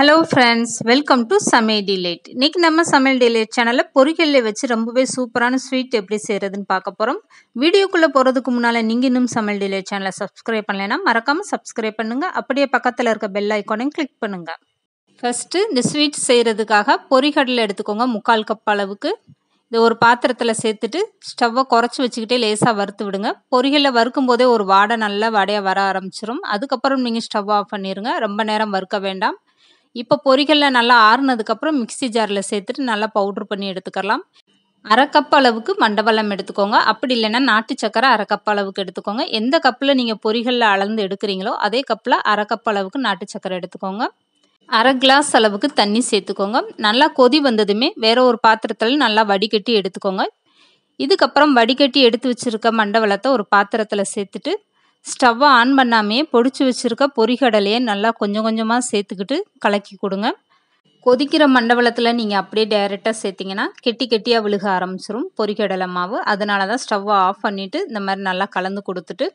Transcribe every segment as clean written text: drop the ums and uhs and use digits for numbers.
Hello friends, welcome to சமையல் delayed. இன்னைக்கு நம்ம சமையல் டிலேட் சேனலில் பொரிகல்ல வச்சு ரொம்பவே சூப்பரான ஸ்வீட் எப்படி செய்கிறதுன்னு பார்க்க போகிறோம். வீடியோக்குள்ளே போகிறதுக்கு முன்னால் நீங்கள் இன்னும் சமையல் டிலேட் சேனலை சப்ஸ்கிரைப் பண்ணலைன்னா மறக்காமல் சப்ஸ்கிரைப் பண்ணுங்கள். அப்படியே பக்கத்தில் இருக்க பெல் ஐக்கானையும் கிளிக் பண்ணுங்கள். ஃபஸ்ட்டு இந்த ஸ்வீட் செய்கிறதுக்காக பொரிகடலை எடுத்துக்கோங்க. 3/4 கப் அளவுக்கு. இதை ஒரு பாத்திரத்தில் சேர்த்துட்டு ஸ்டவ்வை குறைச்சி வச்சுக்கிட்டே லேசாக வறுத்து விடுங்க. பொரிகல்ல வறுக்கும் போதே ஒரு வாடை நல்ல வாடையாக வர ஆரம்பிச்சிடும். அதுக்கப்புறம் நீங்கள் ஸ்டவ் ஆஃப் பண்ணிடுங்க. ரொம்ப நேரம் வறுக்க வேண்டாம். இப்போ பொரிகல்ல நல்லா ஆறுனதுக்கப்புறம் மிக்ஸி ஜாரில் சேர்த்துட்டு நல்லா பவுட்ரு பண்ணி எடுத்துக்கலாம். 1/2 கப் அளவுக்கு மண்டவெல்லம் எடுத்துக்கோங்க. அப்படி இல்லைன்னா நாட்டு சக்கரை 1/2 கப் அளவுக்கு எடுத்துக்கோங்க. எந்த கப்பில் நீங்கள் பொரிகல்ல அளந்து எடுக்கிறீங்களோ அதே கப்பில் 1/2 கப் அளவுக்கு நாட்டு சக்கரை எடுத்துக்கோங்க. 1/2 கிளாஸ் அளவுக்கு தண்ணி சேர்த்துக்கோங்க. நல்லா கொதி வந்ததுமே வேற ஒரு பாத்திரத்தில் நல்லா வடிகட்டி எடுத்துக்கோங்க. இதுக்கப்புறம் வடிகட்டி எடுத்து வச்சுருக்க மண்டவெல்லத்தை ஒரு பாத்திரத்தில் சேர்த்துட்டு ஸ்டவ்வை ஆன் பண்ணாமையே பொடிச்சு வச்சுருக்க பொரிகடலையை நல்லா கொஞ்சம் கொஞ்சமாக சேர்த்துக்கிட்டு கலக்கி கொடுங்க. கொதிக்கிற மண்டவெல்லத்தில் நீங்கள் அப்படியே டைரெக்டாக சேர்த்திங்கன்னா கெட்டி கெட்டியாக விழுக ஆரம்பிச்சிரும் பொரிகடலை மாவு. அதனால தான் ஸ்டவ்வை ஆஃப் பண்ணிவிட்டு இந்த மாதிரி நல்லா கலந்து கொடுத்துட்டு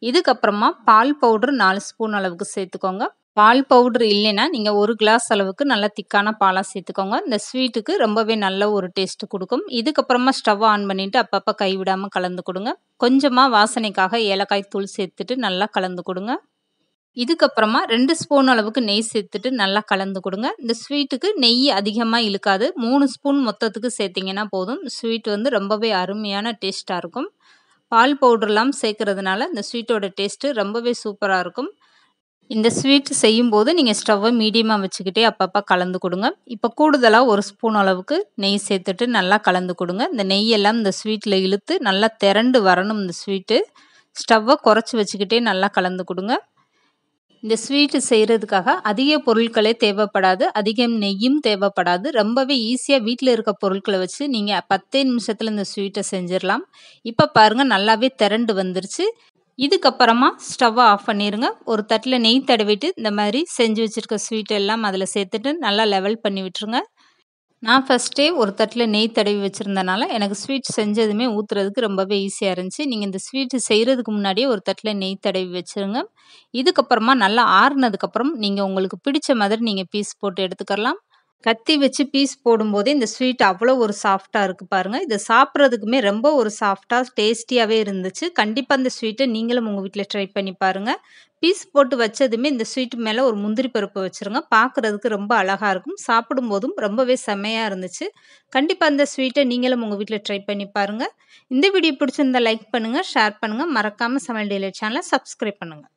இதுக்கப்புறமா பால் பவுட்ரு 4 ஸ்பூன் அளவுக்கு சேர்த்துக்கோங்க. பால் பவுட்ரு இல்லைன்னா நீங்கள் 1 கிளாஸ் அளவுக்கு நல்லா திக்கான பாலாக சேர்த்துக்கோங்க. இந்த ஸ்வீட்டுக்கு ரொம்பவே நல்ல ஒரு டேஸ்ட்டு கொடுக்கும். இதுக்கப்புறமா ஸ்டவ் ஆன் பண்ணிவிட்டு அப்பப்போ கைவிடாமல் கலந்து கொடுங்க. கொஞ்சமாக வாசனைக்காக ஏலக்காய் தூள் சேர்த்துட்டு நல்லா கலந்து கொடுங்க. இதுக்கப்புறமா 2 ஸ்பூன் அளவுக்கு நெய் சேர்த்துட்டு நல்லா கலந்து கொடுங்க. இந்த ஸ்வீட்டுக்கு நெய் அதிகமாக இழுக்காது. 3 ஸ்பூன் மொத்தத்துக்கு சேர்த்திங்கன்னா போதும். ஸ்வீட் ரொம்பவே அருமையான டேஸ்ட்டாக இருக்கும். பால் பவுடர்லாம் சேர்க்கறதுனால இந்த ஸ்வீட்டோட டேஸ்ட்டு ரொம்பவே சூப்பராக இருக்கும். இந்த ஸ்வீட் செய்யும்போது நீங்கள் ஸ்டவ்வை மீடியமாக வச்சுக்கிட்டே அப்பப்போ கலந்து கொடுங்க. இப்போ கூடுதலாக 1 ஸ்பூன் அளவுக்கு நெய் சேர்த்துட்டு நல்லா கலந்து கொடுங்க. இந்த நெய்யெல்லாம் இந்த ஸ்வீட்டில் இழுத்து நல்லா திரண்டு வரணும். இந்த ஸ்வீட்டு ஸ்டவ்வை குறைச்சி வச்சுக்கிட்டே நல்லா கலந்து கொடுங்க. இந்த ஸ்வீட்டு செய்கிறதுக்காக அதிக பொருட்களே தேவைப்படாது. அதிகம் நெய்யும் தேவைப்படாது. ரொம்பவே ஈஸியாக வீட்டில் இருக்க பொருட்களை வச்சு நீங்கள் 10 நிமிஷத்தில் இந்த ஸ்வீட்டை செஞ்சிடலாம். இப்போ பாருங்கள் நல்லாவே திரண்டு வந்துருச்சு. இதுக்கப்புறமா ஸ்டவ்வை ஆஃப் பண்ணிடுங்க. ஒரு தட்டில் நெய் தடவிட்டு இந்த மாதிரி செஞ்சு வச்சுருக்க ஸ்வீட் எல்லாம் அதில் சேர்த்துட்டு நல்லா லெவல் பண்ணி விட்டுருங்க. நான் ஃபஸ்ட்டே ஒரு தட்டில் நெய் தடவி வச்சுருந்தனால எனக்கு ஸ்வீட் செஞ்சதுமே ஊற்றுறதுக்கு ரொம்பவே ஈஸியாக இருந்துச்சு. நீங்கள் இந்த ஸ்வீட்டு செய்கிறதுக்கு முன்னாடியே ஒரு தட்டில் நெய் தடவி வச்சுருங்க. இதுக்கப்புறமா நல்லா ஆறுனதுக்கப்புறம் நீங்கள் உங்களுக்கு பிடிச்ச மாதிரி நீங்கள் பீஸ் போட்டு எடுத்துக்கலாம். கத்தி வச்சு பீஸ் போடும்போதே இந்த ஸ்வீட் அவ்வளோ ஒரு சாஃப்டாக இருக்குது பாருங்கள். இதை சாப்பிட்றதுக்குமே ரொம்ப ஒரு சாஃப்டாக டேஸ்டியாகவே இருந்துச்சு. கண்டிப்பாக இந்த ஸ்வீட்டை நீங்களும் உங்கள் வீட்டில் ட்ரை பண்ணி பாருங்கள். பீஸ் போட்டு வச்சதுமே இந்த ஸ்வீட்டு மேலே ஒரு முந்திரி பருப்பு வச்சுருங்க. பார்க்குறதுக்கு ரொம்ப அழகாக இருக்கும். சாப்பிடும்போதும் ரொம்பவே செம்மையாக இருந்துச்சு. கண்டிப்பாக இந்த ஸ்வீட்டை நீங்களும் உங்கள் வீட்டில் ட்ரை பண்ணி பாருங்கள். இந்த வீடியோ பிடிச்சிருந்தா லைக் பண்ணுங்கள், ஷேர் பண்ணுங்கள். மறக்காமல் சமையல் டிலேட் சேனலை சப்ஸ்கிரைப் பண்ணுங்கள்.